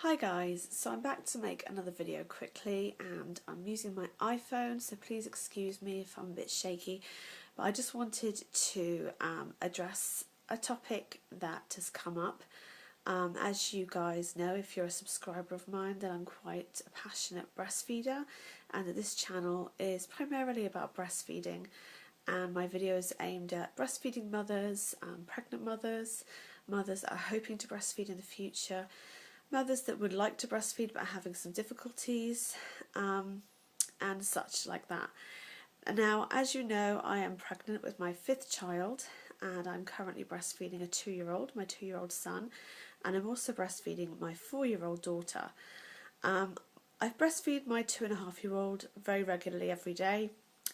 Hi guys, so I'm back to make another video quickly and I'm using my iPhone, so please excuse me if I'm a bit shaky, but I just wanted to address a topic that has come up. As you guys know, if you're a subscriber of mine, that I'm quite a passionate breastfeeder and that this channel is primarily about breastfeeding, and my videos are aimed at breastfeeding mothers, pregnant mothers, mothers that are hoping to breastfeed in the future, mothers that would like to breastfeed but are having some difficulties, and such like that. Now, as you know, I am pregnant with my 5th child and I'm currently breastfeeding a 2-year-old, my 2-year-old son, and I'm also breastfeeding my 4-year-old daughter. I breastfeed my 2.5-year-old very regularly every day,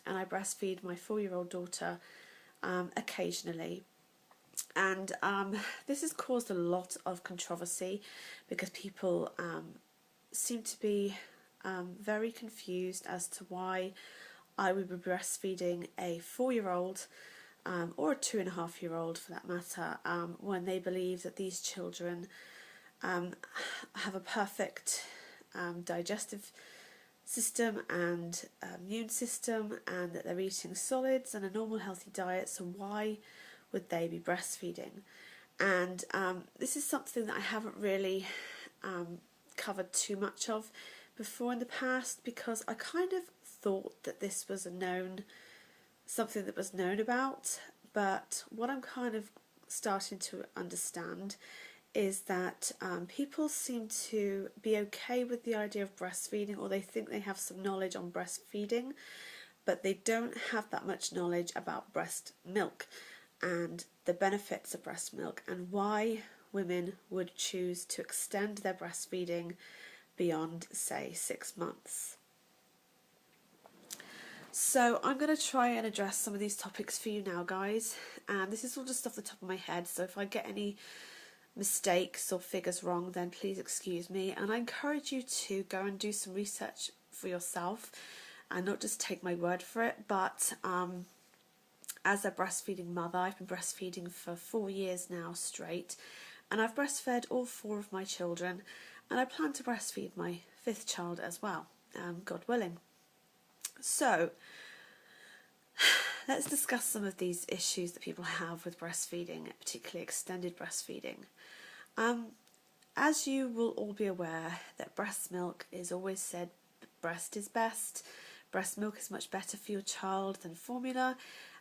and I breastfeed my 4-year-old daughter occasionally. And this has caused a lot of controversy because people seem to be very confused as to why I would be breastfeeding a 4-year-old or a 2.5-year-old for that matter, when they believe that these children have a perfect digestive system and immune system, and that they're eating solids and a normal healthy diet. So why would they be breastfeeding? And this is something that I haven't really covered too much of before in the past, because I kind of thought that this was something that was known about, but what I'm kind of starting to understand is that people seem to be okay with the idea of breastfeeding, or they think they have some knowledge on breastfeeding, but they don't have that much knowledge about breast milk and the benefits of breast milk and why women would choose to extend their breastfeeding beyond, say, 6 months. So I'm going to try and address some of these topics for you now, guys, and this is all just off the top of my head, so if I get any mistakes or figures wrong, then please excuse me, and I encourage you to go and do some research for yourself and not just take my word for it. But as a breastfeeding mother, I've been breastfeeding for 4 years now straight, and I've breastfed all 4 of my children, and I plan to breastfeed my 5th child as well, God willing. So let's discuss some of these issues that people have with breastfeeding, particularly extended breastfeeding. As you will all be aware, that breast milk is always said breast is best. Breast milk is much better for your child than formula.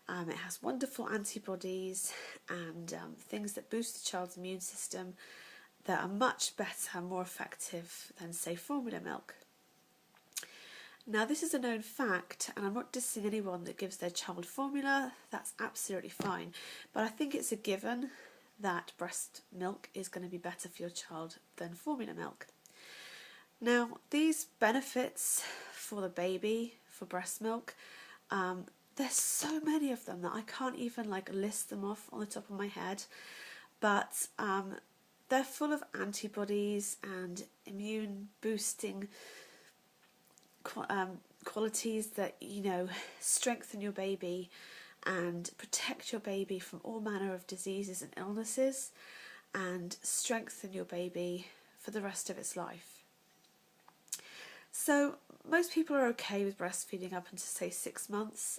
It has wonderful antibodies and things that boost the child's immune system that are much better, more effective than, say, formula milk. Now, this is a known fact, and I'm not dissing anyone that gives their child formula. That's absolutely fine, but I think it's a given that breast milk is going to be better for your child than formula milk. Now, these benefits for the baby for breast milk, there's so many of them that I can't even list them off on the top of my head, but they're full of antibodies and immune boosting qualities that, strengthen your baby and protect your baby from all manner of diseases and illnesses, and strengthen your baby for the rest of its life. So most people are okay with breastfeeding up until, say, 6 months.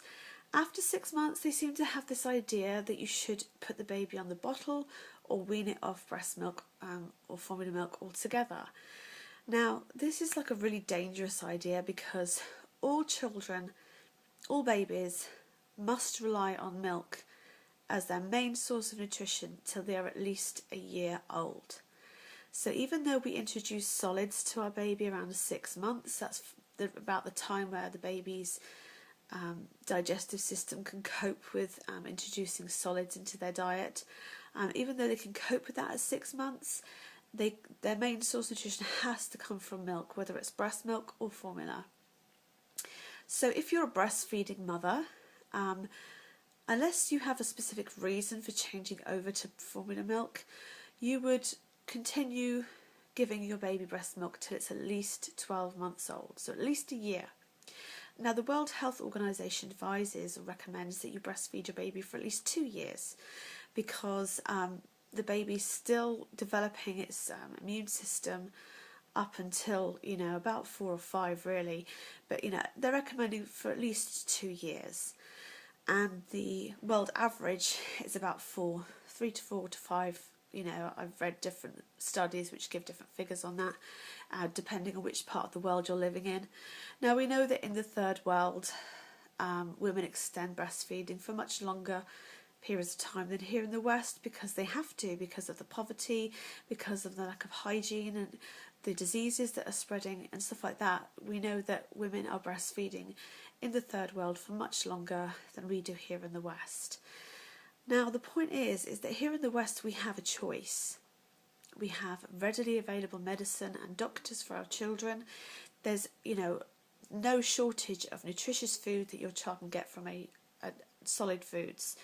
After 6 months, they seem to have this idea that you should put the baby on the bottle or wean it off breast milk or formula milk altogether. Now, this is a really dangerous idea, because all children, all babies, must rely on milk as their main source of nutrition till they are at least a year old. So even though we introduce solids to our baby around 6 months, that's about the time where the baby's digestive system can cope with introducing solids into their diet. Even though they can cope with that at 6 months, their main source of nutrition has to come from milk, whether it's breast milk or formula. So if you're a breastfeeding mother, unless you have a specific reason for changing over to formula milk, you would continue giving your baby breast milk till it's at least 12 months old, so at least a year. Now, the World Health Organization advises or recommends that you breastfeed your baby for at least 2 years, because the baby's still developing its immune system up until, you know, about 4 or 5 really, but you know, they're recommending for at least 2 years, and the world average is about 3 to 4 to 5. You know, I've read different studies which give different figures on that, depending on which part of the world you're living in. Now, we know that in the third world, women extend breastfeeding for much longer periods of time than here in the West, because they have to, because of the poverty, because of the lack of hygiene and the diseases that are spreading and stuff like that. We know that women are breastfeeding in the third world for much longer than we do here in the West. Now, the point is that here in the West we have a choice. We have readily available medicine and doctors for our children. There's, you know, no shortage of nutritious food that your child can get from a solid foods.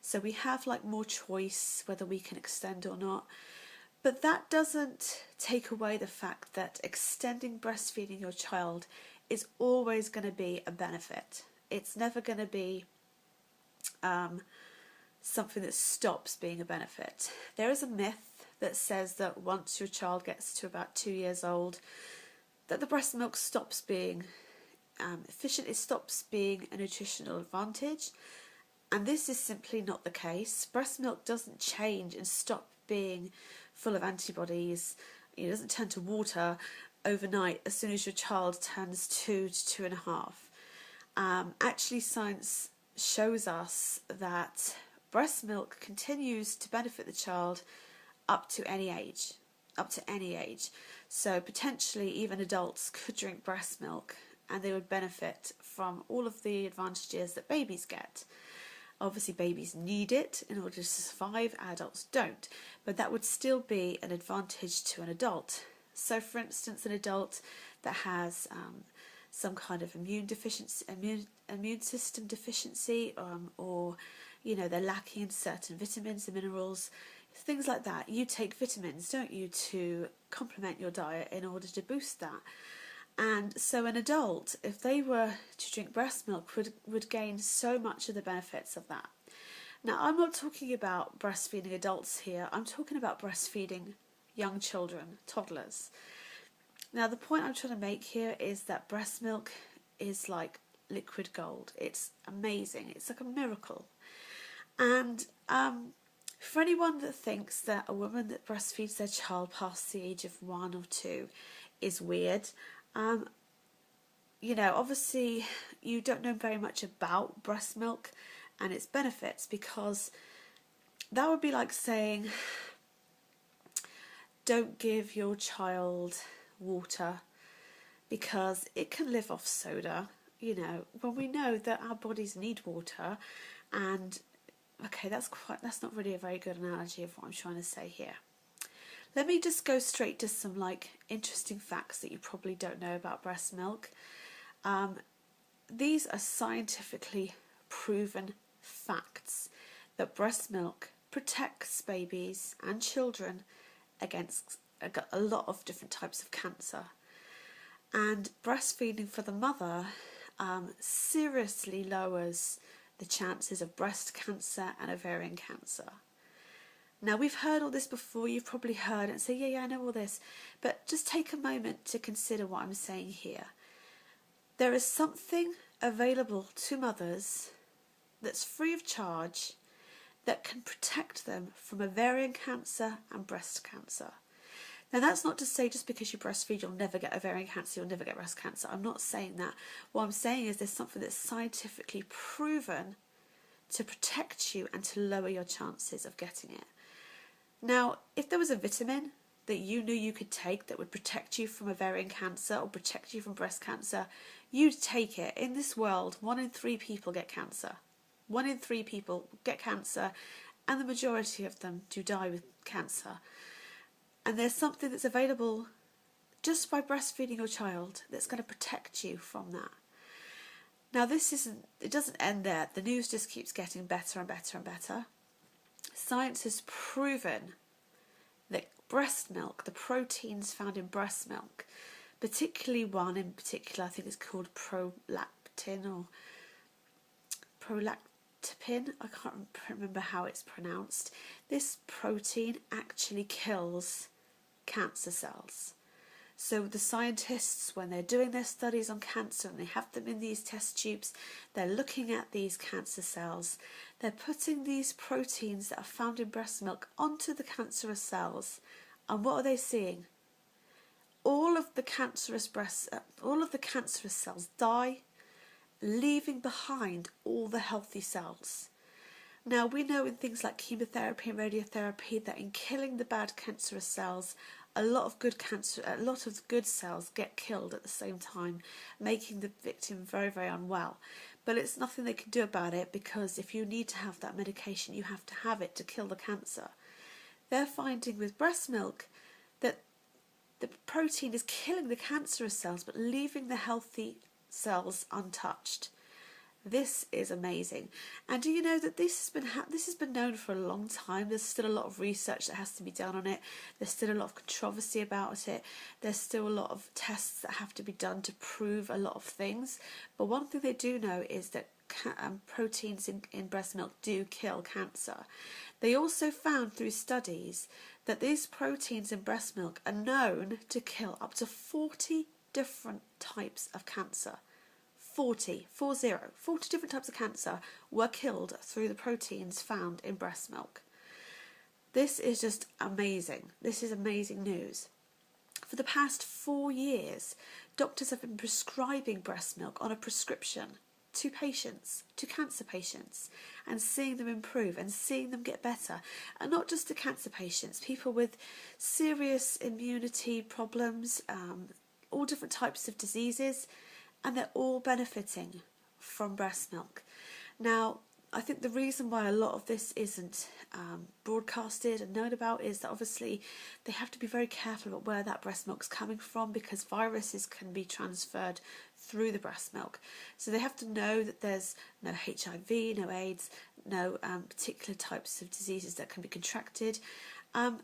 So we have like more choice whether we can extend or not. But that doesn't take away the fact that extending breastfeeding your child is always going to be a benefit. It's never going to be something that stops being a benefit. There is a myth that says that once your child gets to about 2 years old, that the breast milk stops being efficient, it stops being a nutritional advantage. And this is simply not the case. Breast milk doesn't change and stop being full of antibodies. It doesn't turn to water overnight as soon as your child turns 2 to 2.5. Actually, science shows us that breast milk continues to benefit the child up to any age. So potentially even adults could drink breast milk and they would benefit from all of the advantages that babies get. Obviously babies need it in order to survive, adults don't, but that would still be an advantage to an adult. So for instance, an adult that has some kind of immune system deficiency, or you know, they're lacking in certain vitamins and minerals, things like that. You take vitamins, don't you, to complement your diet in order to boost that. And so an adult, if they were to drink breast milk, would gain so much of the benefits of that. Now, I'm not talking about breastfeeding adults here. I'm talking about breastfeeding young children, toddlers. Now, the point I'm trying to make here is that breast milk is like liquid gold. It's amazing. It's like a miracle. And for anyone that thinks that a woman that breastfeeds their child past the age of 1 or 2 is weird, you know, obviously you don't know very much about breast milk and its benefits, because that would be like saying don't give your child water because it can live off soda, you know, when we know that our bodies need water. And okay, that's not really a very good analogy of what I'm trying to say here. Let me just go straight to some like interesting facts that you probably don't know about breast milk. These are scientifically proven facts that breast milk protects babies and children against a lot of different types of cancer. And breastfeeding for the mother seriously lowers the chances of breast cancer and ovarian cancer. Now, we've heard all this before. You've probably heard it and say, yeah, I know all this. But just take a moment to consider what I'm saying here. There is something available to mothers that's free of charge that can protect them from ovarian cancer and breast cancer. Now, that's not to say just because you breastfeed you'll never get ovarian cancer, you'll never get breast cancer. I'm not saying that. What I'm saying is there's something that's scientifically proven to protect you and to lower your chances of getting it. Now, if there was a vitamin that you knew you could take that would protect you from ovarian cancer or protect you from breast cancer, you'd take it. In this world, 1 in 3 people get cancer. 1 in 3 people get cancer, and the majority of them do die with cancer. And there's something that's available just by breastfeeding your child that's going to protect you from that. Now, it doesn't end there. The news just keeps getting better and better and better. Science has proven that breast milk, the proteins found in breast milk, particularly one in particular, I think it's called prolactin or prolactapin, I can't remember how it's pronounced. This protein actually kills cancer cells. So the scientists, when they're doing their studies on cancer and they have them in these test tubes, they're looking at these cancer cells. They're putting these proteins that are found in breast milk onto the cancerous cells. And what are they seeing? All of the cancerous cells die, leaving behind all the healthy cells. Now, we know in things like chemotherapy and radiotherapy that in killing the bad cancerous cells, a lot of good cells get killed at the same time, making the victim very, very unwell. But it's nothing they can do about it, because if you need to have that medication, you have to have it to kill the cancer. They're finding with breast milk that the protein is killing the cancerous cells but leaving the healthy cells untouched. This is amazing. And do you know that this has been known for a long time? There's still a lot of research that has to be done on it. There's still a lot of controversy about it. There's still a lot of tests that have to be done to prove a lot of things. But one thing they do know is that proteins in breast milk do kill cancer. They also found through studies that these proteins in breast milk are known to kill up to 40 different types of cancer. 40 different types of cancer were killed through the proteins found in breast milk. This is just amazing. This is amazing news. For the past 4 years, doctors have been prescribing breast milk on a prescription to patients, to cancer patients, and seeing them improve and seeing them get better. And not just to cancer patients, people with serious immunity problems, all different types of diseases, and they're all benefiting from breast milk. Now, I think the reason why a lot of this isn't broadcasted and known about is that obviously they have to be very careful about where that breast milk's coming from, because viruses can be transferred through the breast milk. So they have to know that there's no HIV, no AIDS, no particular types of diseases that can be contracted. And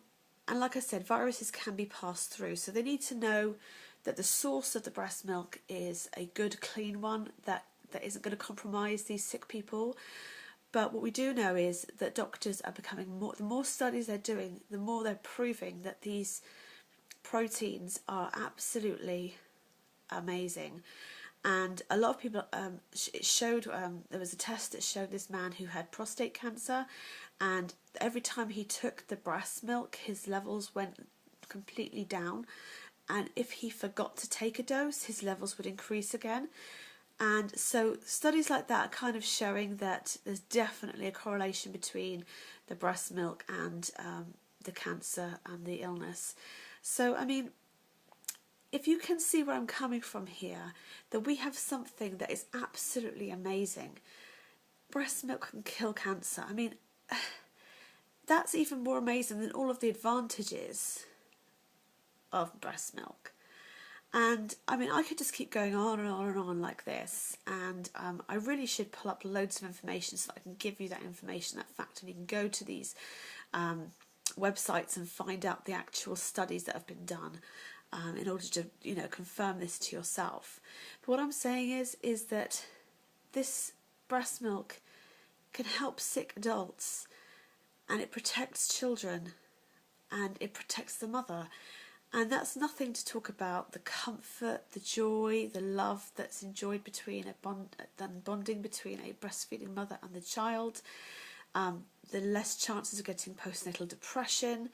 like I said, viruses can be passed through. So they need to know that the source of the breast milk is a good, clean one that isn't going to compromise these sick people. But what we do know is that doctors are becoming more, the more studies they're doing, the more they're proving that these proteins are absolutely amazing. And a lot of people, it showed, there was a test that showed this man who had prostate cancer, and every time he took the breast milk, his levels went completely down. And if he forgot to take a dose, his levels would increase again. And so studies like that are kind of showing that there's definitely a correlation between the breast milk and the cancer and the illness. So, I mean, if you can see where I'm coming from here, that we have something that is absolutely amazing. Breast milk can kill cancer. I mean, that's even more amazing than all of the advantages of breast milk. And I mean, I could just keep going on and on and on like this, and I really should pull up loads of information so that I can give you that information, that fact, and you can go to these websites and find out the actual studies that have been done in order to, you know, confirm this to yourself. But what I'm saying is that this breast milk can help sick adults, and it protects children, and it protects the mother. And that's nothing to talk about the comfort, the joy, the love that's enjoyed between bonding between a breastfeeding mother and the child, the less chances of getting postnatal depression,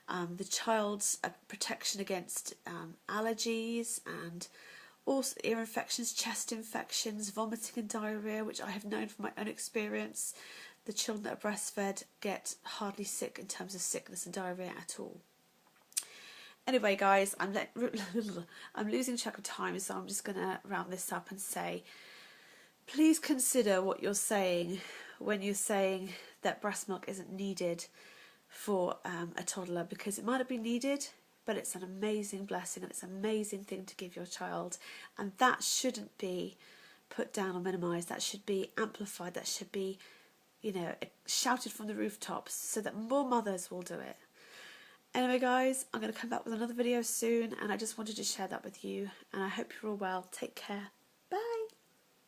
the child's protection against allergies and also ear infections, chest infections, vomiting and diarrhoea, which I have known from my own experience. The children that are breastfed get hardly sick in terms of sickness and diarrhoea at all. Anyway, guys, I'm losing track of time, so I'm just going to round this up and say, please consider what you're saying when you're saying that breast milk isn't needed for a toddler, because it might have been needed, but it's an amazing blessing and it's an amazing thing to give your child, and that shouldn't be put down or minimised. That should be amplified. That should be, you know, shouted from the rooftops so that more mothers will do it. Anyway, guys, I'm going to come back with another video soon, and I just wanted to share that with you, and I hope you're all well. Take care.